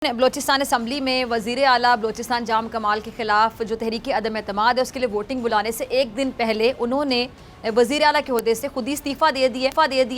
Balochistan assembly میں وزیر اعلیٰ بلوچستان جام کمال کے خلاف جو تحریک عدم اعتماد ہے اس کے لیے ووٹنگ بلانے سے ایک دن پہلے انہوں نے وزیر اعلیٰ کے عہدے سے خود ہی استعفیٰ دے دی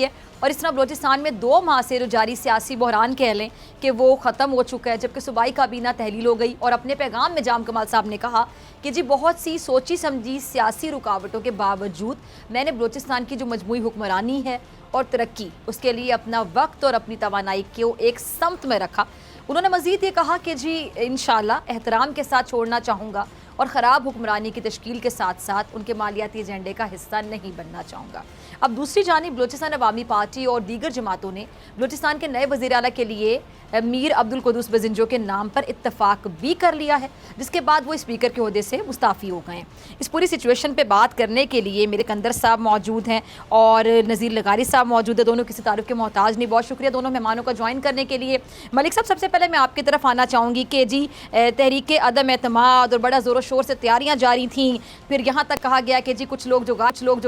ہے اور اس طرح بلوچستان میں 2 ماہ سے جو جاری سیاسی بحران کہہ لیں کہ وہ ختم ہو چکا ہے، جبکہ صوبائی کابینہ تحلیل ہو گئی اور اپنے پیغام میں جام کمال صاحب نے کہا کہ جی بہت سی سوچی سمجھی سیاسی رکاوٹوں کے باوجود میں نے بلوچستان کی جو مجموعی حکمرانی ہے اور ترقی اس کے لیے اپنا وقت اور اپنی توانائی کو ایک سمت میں رکھا۔ انہوں نے مزید یہ کہا کہ جی انشاءاللہ احترام کے ساتھ چھوڑنا چاہوں گا اور خراب حکمرانی کی تشکیل کے ساتھ ساتھ ان کے مالیاتی ایجنڈے کا حصہ نہیں بننا چاہوں گا۔ اب دوسری جانب بلوچستان عوامی پارٹی اور دیگر جماعتوں نے بلوچستان کے نئے وزیر اعلیٰ کے لیے میر عبدالقدوس بزنجو کے نام پر اتفاق بھی کر لیا ہے، جس کے بعد وہ اسپیکر کے عہدے سے مستعفی ہو گئے ہیں۔ اس پوری سچویشن پہ بات کرنے کے لیے میرے کندر صاحب موجود ہیں اور نذیر لغاری صاحب موجود ہیں، دونوں کسی تعارف کے محتاج نہیں۔ بہت شکریہ دونوں مہمانوں کا جوائن کرنے کے لیے۔ ملک صاحب، سب سے پہلے میں آپ کی طرف آنا چاہوں گی کہ جی تحریک عدم اعتماد اور بڑا زور و شور سے تیاریاں جاری تھیں، پھر یہاں تک کہا گیا کہ جی کچھ لوگ جو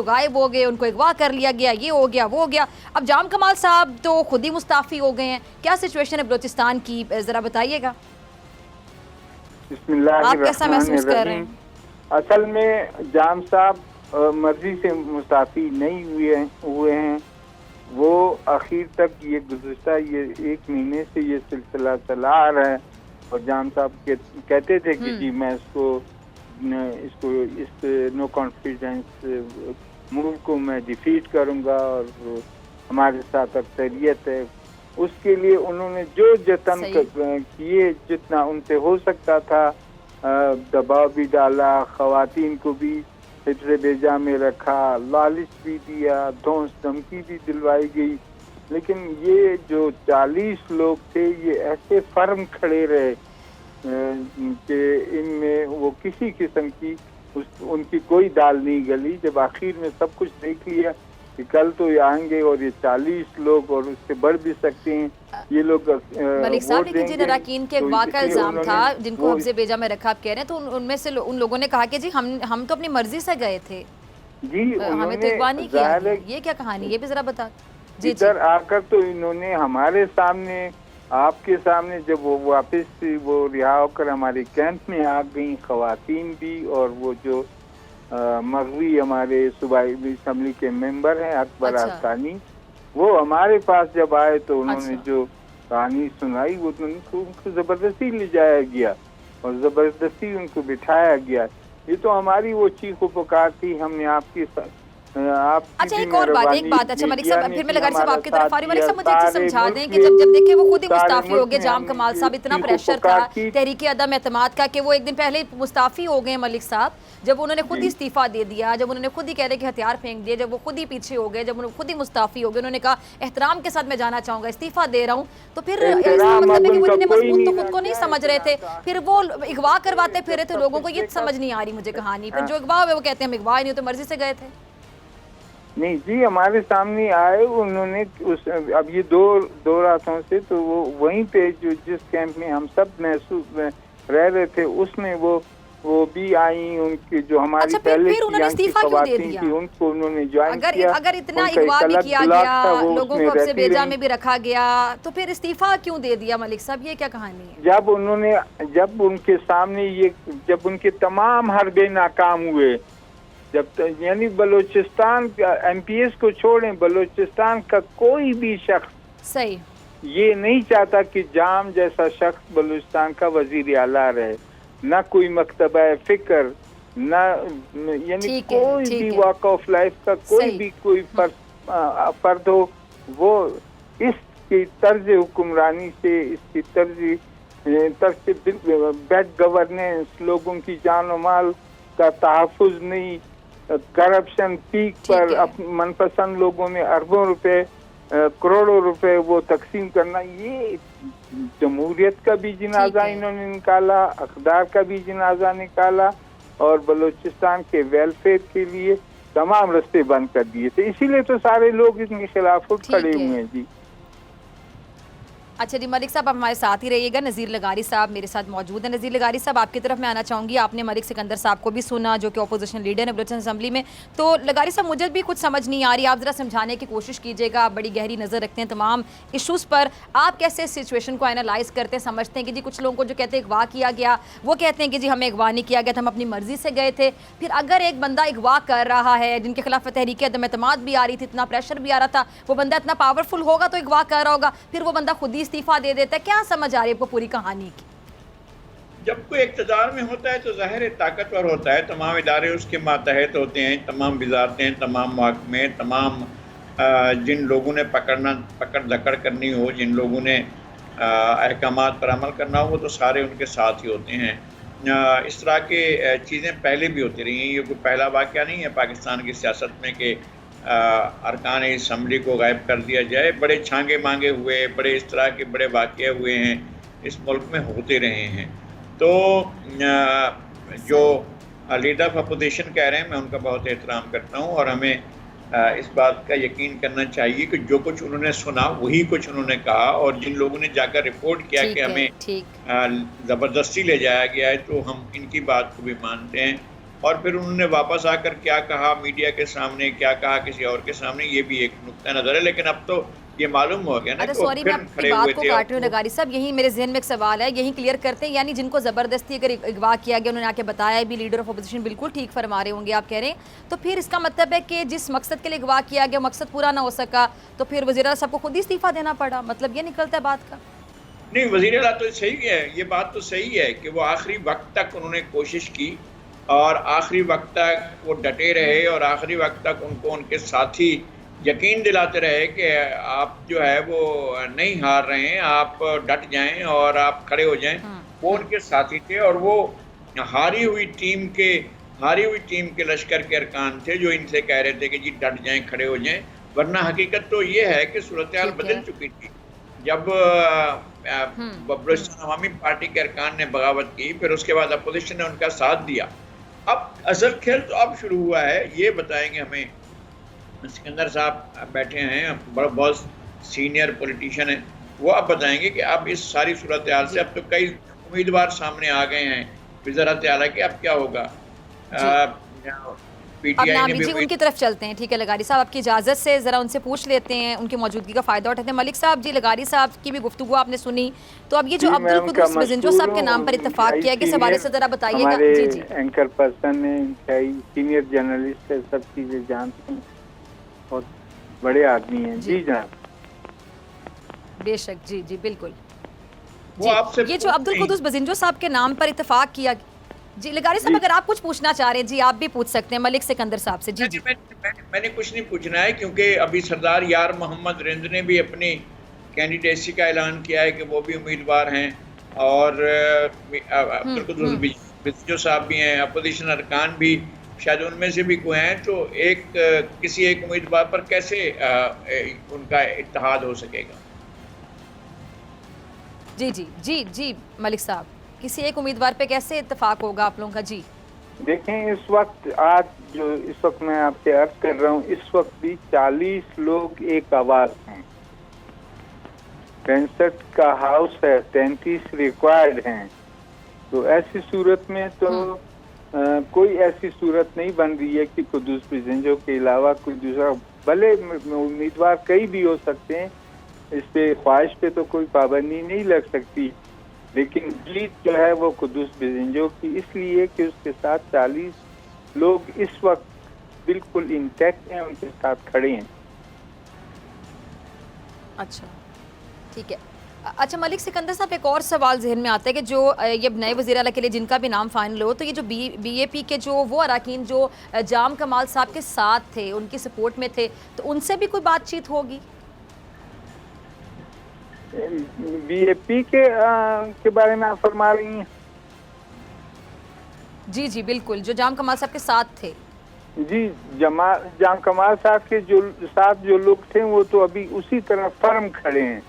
غائب ہو گئے ان کو اغوا کر لیا گیا، یہ ہو گیا وہ ہو گیا، اب جام کمال صاحب تو خود ہی مستعفی ہو گئے ہیں۔ کیا سچویشن ہے بلوچستان کی، ذرا بتائیے گا، بسم اللہ آپ کیسا محسوس کر رہے ہیں؟ اصل میں جام صاحب مرضی سے مستعفی نہیں ہوئے ہیں، وہ آخر تک یہ گزشتہ یہ 1 مہینے سے یہ سلسلہ چلا آ رہا ہے اور جام صاحب کہتے تھے کہ جی میں اس نو کانفیڈنس موو کو میں ڈیفیٹ کروں گا اور ہمارے ساتھ اکثریت ہے۔ اس کے لیے انہوں نے جو جتن کیے، جتنا ان سے ہو سکتا تھا، دباؤ بھی ڈالا، خواتین کو بھی حفظ بیجا میں رکھا، لالچ بھی دیا، دھونس دھمکی بھی دلوائی گئی، لیکن یہ جو 40 لوگ تھے یہ ایسے فرم کھڑے رہے کہ ان میں وہ کسی قسم کی ان کی کوئی دال نہیں گلی۔ جب آخر میں سب کچھ دیکھ لیا کہ کل تو یہ آئیں گے اور یہ 40 لوگ اور اس سے بڑھ بھی سکتے ہیں، یہ لوگ ملک صاحب، لیکن جن اراکین کے اغوا کا الزام تھا جن کو حفظ بیجا میں رکھا آپ کہہ رہے ہیں، تو ان میں سے ان لوگوں نے کہا کہ جی ہم تو اپنی مرضی سے گئے تھے، جی ہمیں تو اغوا نہیں کیا۔ یہ کیا کہانی، یہ بھی ذرا بتا۔ ادھر آ کر تو انہوں نے ہمارے سامنے، آپ کے سامنے، جب وہ واپس وہ رہا ہو کر ہمارے کیمپ میں آ گئیں، خواتین بھی اور وہ جو مغوی ہمارے صوبائی اسمبلی کے ممبر ہیں اکبر آستانی، وہ ہمارے پاس جب آئے تو انہوں نے جو کہانی سنائی وہ ان کو زبردستی لے جایا گیا اور زبردستی ان کو بٹھایا گیا۔ یہ تو ہماری وہ چیخ و پکار تھی، ہم نے آپ کی اچھا ایک اور بات، اچھا ملک صاحب، پھر میں لغاری صاحب آپ کی طرف آ رہی ہوں۔ ملک صاحب مجھے ایک چیز سمجھا دیں کہ جب دیکھیں وہ خود ہی مستعفی ہو گئے، جام کمال صاحب، اتنا پریشر تھا تحریک عدم اعتماد کا کہ وہ ایک دن پہلے مستعفی ہو گئے ملک صاحب، جب انہوں نے خود ہی استعفیٰ دے دیا، جب انہوں نے خود ہی کہہ رہے کہ ہتھیار پھینک دیے، جب وہ خود ہی پیچھے ہو گئے، جب انہوں خود ہی مستعفی ہو گئے، انہوں نے کہا احترام کے ساتھ میں جانا چاہوں گا، استعفیٰ دے رہا ہوں، تو پھر اس کا مطلب ہے کہ وہ اتنے مضبوط تو خود کو نہیں سمجھ رہے تھے، پھر وہ اغوا کرواتے پھر رہے تھے لوگوں کو۔ یہ سمجھ نہیں آ رہی مجھے کہانی، پھر جو اغوا ہوئے وہ کہتے ہیں ہم اغوا نہیں تو مرضی سے گئے تھے۔ نہیں جی، ہمارے سامنے آئے انہوں نے اب یہ دو راتوں سے تو وہ وہیں پہ جس کیمپ میں ہم سب محسوس رہ رہے تھے اس میں وہ بھی آئیں، ان کی جو ہماری پہلے کی خواتین تھی ان کو انہوں نے جوائن کیا۔ اگر اتنا اغوا بھی کیا گیا، لوگوں کو حفظ بیجا میں بھی رکھا گیا، تو پھر استعفیٰ کیوں دے دیا ملک صاحب، یہ کیا کہانی ہے؟ جب ان کے سامنے جب ان کے تمام حربے ناکام ہوئے، یعنی بلوچستان کا ایم پی ایس کو چھوڑیں، بلوچستان کا کوئی بھی شخص یہ نہیں چاہتا کہ جام جیسا شخص بلوچستان کا وزیر اعلیٰ رہے، نہ کوئی مکتبہ فکر، نہ یعنی کوئی بھی واک آف لائف کا کوئی فرد ہو، وہ اس کی طرز حکمرانی سے، اس کی طرز بیڈ گورننس، لوگوں کی جان و مال کا تحفظ نہیں، کرپشن پیک پر، من پسند لوگوں نے اربوں روپے، کروڑوں روپے وہ تقسیم کرنا، یہ جمہوریت کا بھی جنازہ انہوں نے نکالا، اقدار کا بھی جنازہ نکالا اور بلوچستان کے ویلفیئر کے لیے تمام راستے بند کر دیے تھے۔ اسی لیے تو سارے لوگ اس کے خلاف اٹھ کھڑے ہوئے ہیں۔ جی اچھا جی ملک صاحب آپ ہمارے ساتھ ہی رہیے گا. نذیر لغاری صاحب میرے ساتھ موجود ہیں. نذیر لغاری صاحب آپ کی طرف میں آنا چاہوں گی. آپ نے ملک سکندر صاحب کو بھی سنا جو کہ اپوزیشن لیڈر ہیں بلوچستان اسمبلی میں. تو لغاری صاحب مجھے بھی کچھ سمجھ نہیں آ رہی, آپ ذرا سمجھانے کی کوشش کیجیے گا. آپ بڑی گہری نظر رکھتے ہیں تمام ایشوز پر. آپ کیسے اس سچویشن کو اینالائز کرتے ہیں, سمجھتے ہیں کہ جی کچھ لوگوں کو جو کہتے ہیں اغوا کیا گیا, وہ کہتے ہیں کہ جی ہمیں اغوا نہیں کیا گیا تھا, ہم اپنی مرضی سے گئے تھے. پھر اگر ایک بندہ اغوا کر رہا ہے جن کے خلاف تحریک عدم اعتماد بھی آ رہی تھی, اتنا پریشر بھی آ رہا تھا, وہ بندہ اتنا پاورفل ہوگا تو اغوا کر رہا ہوگا, پھر وہ بندہ خود ہی استعفیٰ دے دیتا ہے. کیا سمجھ آ رہی ہے آپ کو پوری کہانی کی؟ جب کوئی اقتدار میں ہوتا ہے تو ظاہر طاقتور ہوتا ہے, تمام ادارے اس کے ماتحت ہوتے ہیں, تمام وزارتیں, تمام محکمے, تمام جن لوگوں نے پکڑ دکڑ کرنی ہو, جن لوگوں نے احکامات پر عمل کرنا ہو, وہ تو سارے ان کے ساتھ ہی ہوتے ہیں. اس طرح کے چیزیں پہلے بھی ہوتی رہی ہیں, یہ کوئی پہلا واقعہ نہیں ہے پاکستان کی سیاست میں کہ ارکان اسمبلی کو غائب کر دیا جائے. بڑے چھانگے مانگے ہوئے, بڑے اس طرح کے بڑے واقعے ہوئے ہیں, اس ملک میں ہوتے رہے ہیں. تو جو لیڈر آف اپوزیشن کہہ رہے ہیں میں ان کا بہت احترام کرتا ہوں, اور ہمیں اس بات کا یقین کرنا چاہیے کہ جو کچھ انہوں نے سنا وہی کچھ انہوں نے کہا, اور جن لوگوں نے جا کر رپورٹ کیا کہ ہمیں زبردستی لے جایا گیا ہے تو ہم ان کی بات کو بھی مانتے ہیں. اور پھر انہوں نے واپس آ کر کیا کہا میڈیا کے سامنے, کیا کہا کسی اور کے سامنے, یہ بھی ایک نقطہ نظر ہے. لیکن اب تو یہ معلوم ہو گیا نا کہ سوری میں آپ کی بات کو کاٹ رہی ہوں لغاری صاحب, یہی میرے ذہن میں ایک سوال ہے, یہی کلیئر کرتے ہیں. یعنی جن کو زبردستی اگر اغوا کیا گیا, انہوں نے آ کے بتایا بھی, لیڈر آف اپوزیشن بالکل ٹھیک فرما رہے ہوں گے آپ کہہ رہے ہیں, تو پھر اس کا مطلب ہے کہ جس مقصد کے لیے اغوا کیا گیا مقصد پورا نہ ہو سکا, تو پھر وزیر اعلیٰ صاحب کو خود ہی استعفیٰ دینا پڑا, مطلب یہ نکلتا ہے بات کا؟ نہیں, وزیر اعلیٰ تو صحیح ہے, یہ بات تو صحیح ہے کہ وہ آخری وقت تک انہوں نے کوشش کی, اور آخری وقت تک وہ ڈٹے رہے, اور آخری وقت تک ان کو ان کے ساتھی یقین دلاتے رہے کہ آپ جو ہے وہ نہیں ہار رہے ہیں, آپ ڈٹ جائیں اور آپ کھڑے ہو جائیں. وہ ان کے ساتھی تھے, اور وہ ہاری ہوئی ٹیم کے لشکر کے ارکان تھے جو ان سے کہہ رہے تھے کہ جی ڈٹ جائیں, کھڑے ہو جائیں. ورنہ حقیقت تو یہ ہے کہ صورتحال بدل چکی تھی. جب بلوچستان عوامی پارٹی کے ارکان نے بغاوت کی, پھر اس کے بعد اپوزیشن نے ان کا ساتھ دیا. اب اصل کھیل تو اب شروع ہوا ہے, یہ بتائیں گے ہمیں. سکندر صاحب بیٹھے ہیں, بہت سینئر پولیٹیشین ہیں, وہ اب بتائیں گے کہ اب اس ساری صورتحال سے اب تو کئی امیدوار سامنے آ گئے ہیں وزارت اعلیٰ کے, اب کیا ہوگا. اب نام جی ان کی طرف چلتے ہیں. ٹھیک ہے لغاری صاحب, آپ کی اجازت سے ذرا ان سے پوچھ لیتے ہیں, ان کی موجودگی کا فائدہ اٹھاتے ہیں. ملک صاحب, جی لغاری صاحب کی بھی گفتگو آپ نے سنی, تو اب یہ جو عبدالقدوس بزنجو صاحب کے نام پر اتفاق کیا گیا, اس حوالے سے ذرا بتائیے گا. جی جی اینکر پرسن ہیں, سینئر جرنلسٹ ہے, سب چیزیں جانتے ہیں, اور بڑے آدمی ہیں. جی جناب. بے شک, جی جی بالکل. یہ جو عبدالقدوس بزنجو صاحب کے نام پر اتفاق کیا, جی لغاری صاحب اگر آپ کچھ پوچھنا چاہ رہے ہیں, جی آپ بھی پوچھ سکتے ہیں ملک سکندر صاحب سے. جی جی میں نے کچھ نہیں پوچھنا ہے, کیونکہ ابھی سردار یار محمد رند نے بھی اپنی کینڈیڈیسی کا اعلان کیا ہے کہ وہ بھی امیدوار ہیں, اور عبدالقدوس بزنجو صاحب بھی ہیں, اپوزیشن ارکان بھی شاید ان میں سے بھی کوئی ہیں. تو کسی ایک امیدوار پر کیسے ان کا اتحاد ہو سکے گا؟ جی جی جی جی ملک صاحب, کسی ایک امیدوار پہ کیسے اتفاق ہوگا آپ لوگوں کا؟ جی دیکھیں, اس وقت اس وقت میں آپ سے عرض کر رہا ہوں, اس وقت بھی 40 لوگ ایک آواز ہیں, 65 کا ہاؤس ہے, 33 ریکوائرڈ ہیں. تو ایسی صورت میں تو کوئی ایسی صورت نہیں بن رہی ہے کہ قدوس بزنجو کے علاوہ کوئی دوسرا, بھلے امیدوار کئی بھی ہو سکتے ہیں, اس پہ خواہش پہ تو کوئی پابندی نہیں لگ سکتی, لیکن جیت جو ہے وہ قدوس بزنجو کی اس لیے کہ اس کے ساتھ 40 لوگ اس وقت بالکل انٹیکٹ ہیں, ان کے ساتھ کھڑے ہیں. اچھا ٹھیک ہے. اچھا ملک سکندر صاحب, ایک اور سوال ذہن میں آتا ہے کہ جو یہ نئے وزیر اعلیٰ کے لیے جن کا بھی نام فائنل ہو, تو یہ جو بی اے پی کے جو وہ اراکین جو جام کمال صاحب کے ساتھ تھے, ان کی سپورٹ میں تھے, تو ان سے بھی کوئی بات چیت ہوگی؟ بی اے پی کے بارے میں آپ فرما رہی ہیں؟ جی جی بالکل, جو جام کمال صاحب کے ساتھ تھے. جی, جام کمال صاحب کے جو ساتھ جو لوگ تھے وہ تو ابھی اسی طرح فرم کھڑے ہیں,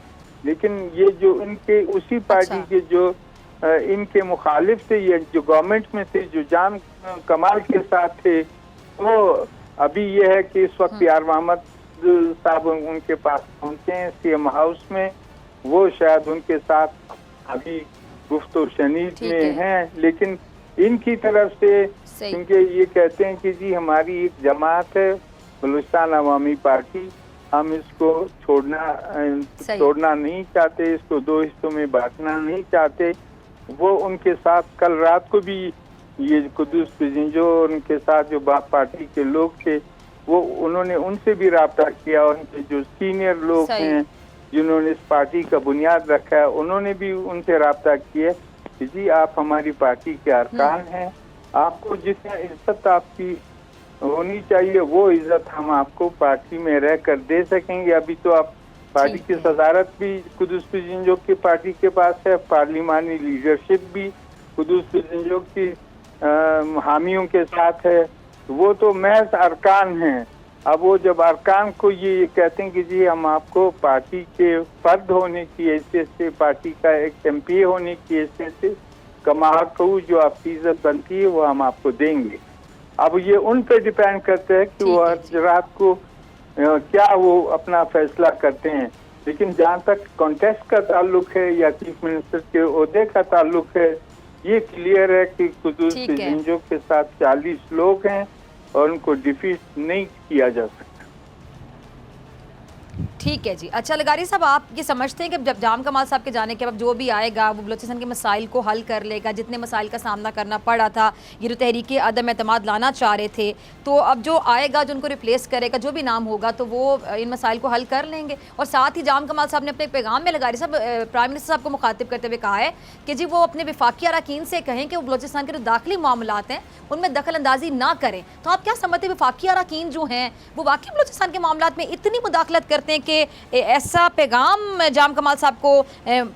لیکن یہ جو ان کے اسی پارٹی کے جو ان کے مخالف تھے, یہ جو گورنمنٹ میں تھے, جو جام کمال کے ساتھ تھے, وہ ابھی یہ ہے کہ اس وقت یار محمد صاحب ان کے پاس پہنچے ہیں سی ایم ہاؤس میں, وہ شاید ان کے ساتھ ابھی گفت و شنید میں ہیں، لیکن ان کی طرف سے کیونکہ یہ کہتے ہیں کہ جی ہماری ایک جماعت ہے بلوچستان عوامی پارٹی، ہم اس کو چھوڑنا نہیں چاہتے، اس کو دو حصوں میں بانٹنا نہیں چاہتے. وہ ان کے ساتھ کل رات کو بھی یہ قدوس پزنجو اور ان کے ساتھ جو باپ پارٹی کے لوگ تھے وہ انہوں نے ان سے بھی رابطہ کیا، ان کے جو سینئر لوگ ہیں جنہوں نے اس پارٹی کا بنیاد رکھا ہے انہوں نے بھی ان سے رابطہ کیا کہ جی آپ ہماری پارٹی کے ارکان ہیں، آپ کو جتنا عزت آپ کی ہونی چاہیے وہ عزت ہم آپ کو پارٹی میں رہ کر دے سکیں گے. ابھی تو آپ پارٹی کی صدارت بھی قدوس پزنجو کی پارٹی کے پاس ہے، پارلیمانی لیڈرشپ بھی قدوس پزنجو کی حامیوں کے ساتھ ہے، وہ تو محض ارکان ہیں. اب وہ جب ارکان کو یہ کہتے ہیں کہ جی ہم آپ کو پارٹی کے فرد ہونے کی حیثیت سے، پارٹی کا ایک ایم پی اے ہونے کی حیثیت سے کماکو جو آپ کی عزت بنتی ہے وہ ہم آپ کو دیں گے. اب یہ ان پہ ڈیپینڈ کرتا ہے کہ وہ رات کو کیا وہ اپنا فیصلہ کرتے ہیں. لیکن جہاں تک کانٹیسٹ کا تعلق ہے یا چیف منسٹر کے عہدے کا تعلق ہے، یہ کلیئر ہے کہ قدوس پزنجو کے ساتھ 40 لوگ ہیں اور ان کو ڈیفیٹ نہیں کیا جا سکتا. ٹھیک ہے جی. اچھا لغاری صاحب، آپ یہ سمجھتے ہیں کہ جب جام کمال صاحب کے جانے کے بعد جو بھی آئے گا وہ بلوچستان کے مسائل کو حل کر لے گا؟ جتنے مسائل کا سامنا کرنا پڑا تھا، یہ جو تحریک عدم اعتماد لانا چاہ رہے تھے، تو اب جو آئے گا جو ان کو ریپلیس کرے گا، جو بھی نام ہوگا تو وہ ان مسائل کو حل کر لیں گے. اور ساتھ ہی جام کمال صاحب نے اپنے پیغام میں لغاری صاحب پرائم منسٹر صاحب کو مخاطب کرتے ہوئے کہا ہے کہ جی وہ اپنے وفاقی اراکین سے کہیں کہ وہ بلوچستان کے جو داخلی معاملات ہیں ان میں دخل اندازی نہ کریں. تو آپ کیا سمجھتے ہیں وفاقی اراکین جو ہیں وہ واقعی بلوچستان کے معاملات میں اتنی مداخلت کرتے ہیں کہ ایسا پیغام جام کمال صاحب کو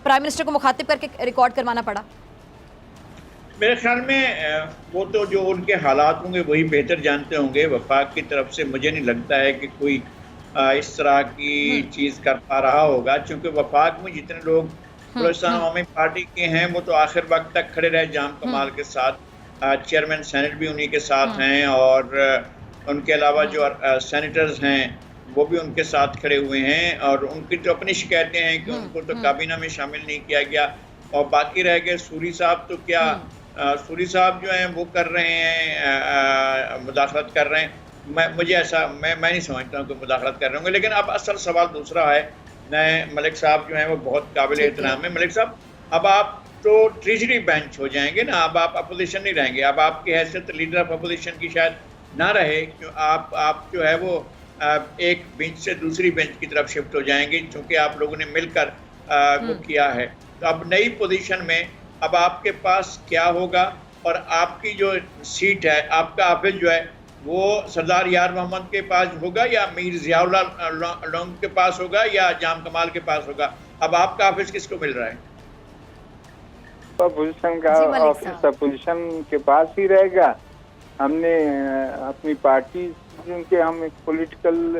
پرائم منسٹر کو مخاطب کر کے ریکارڈ کروانا پڑا؟ میرے خیال میں وہ تو جو ان کے حالات ہوں گے وہی بہتر جانتے ہوں گے. وفاق کی طرف سے مجھے نہیں لگتا ہے کہ کوئی اس طرح کی چیز کر پا رہا ہوگا، چونکہ وفاق میں جتنے لوگ بلوچستان عوامی پارٹی کے ہیں وہ تو آخر وقت تک کھڑے رہے جام کمال کے ساتھ. چیئرمین سینٹ بھی انہی کے ساتھ ہیں اور ان کے علاوہ جو سینیٹرز ہیں وہ بھی ان کے ساتھ کھڑے ہوئے ہیں، اور ان کی جو اپنی شکایتیں ہیں کہ ان کو تو کابینہ میں شامل نہیں کیا گیا. اور باقی رہ گئے سوری صاحب، تو کیا سوری صاحب جو ہیں وہ کر رہے ہیں، مداخلت کر رہے ہیں؟ مجھے ایسا میں نہیں سمجھتا ہوں کہ مداخلت کر رہے ہوں گے. لیکن اب اصل سوال دوسرا ہے. نئے ملک صاحب جو ہیں وہ بہت قابل احترام ہیں. ملک صاحب، اب آپ تو ٹریجری بینچ ہو جائیں گے نا، اب آپ اپوزیشن نہیں رہیں گے. اب آپ کی حیثیت لیڈر آف اپوزیشن کی شاید نہ رہے، آپ جو ہے وہ ایک بینچ سے دوسری بینچ کی طرف شفٹ ہو جائیں گے، چونکہ آپ لوگوں نے مل کر وہ کیا ہے. تو اب نئی پوزیشن میں اب آپ کے پاس کیا ہوگا، اور آپ کی جو سیٹ ہے، آپ کا آفس جو ہے وہ سردار یار محمد کے پاس ہوگا یا میر ضیاء اللہ لونگ کے پاس ہوگا یا جام کمال کے پاس ہوگا؟ اب آپ کا آفس کس کو مل رہا ہے؟ اپوزیشن کا آفس اپوزیشن کے پاس ہی رہے گا. ہم نے اپنی پارٹی، کیونکہ ہم ایک پولیٹیکل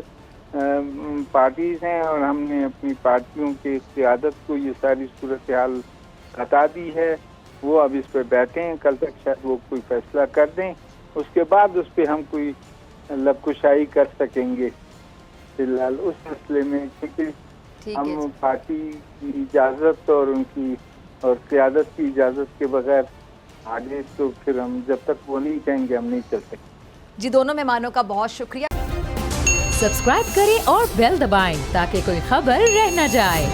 پارٹیز ہیں اور ہم نے اپنی پارٹیوں کے قیادت کو یہ ساری صورتحال بتا دی ہے. وہ اب اس پہ بیٹھے ہیں، کل تک شاید وہ کوئی فیصلہ کر دیں، اس کے بعد اس پہ ہم کوئی لب کشائی کر سکیں گے. فی الحال اس مسئلے میں کیونکہ ہم پارٹی کی اجازت اور ان کی اور قیادت کی اجازت کے بغیر آگے تو پھر ہم جب تک وہ نہیں کہیں گے ہم نہیں چل سکتے. جی دونوں مہمانوں کا بہت شکریہ. سبسکرائب کریں اور بیل دبائیں تاکہ کوئی خبر رہ نہ جائے.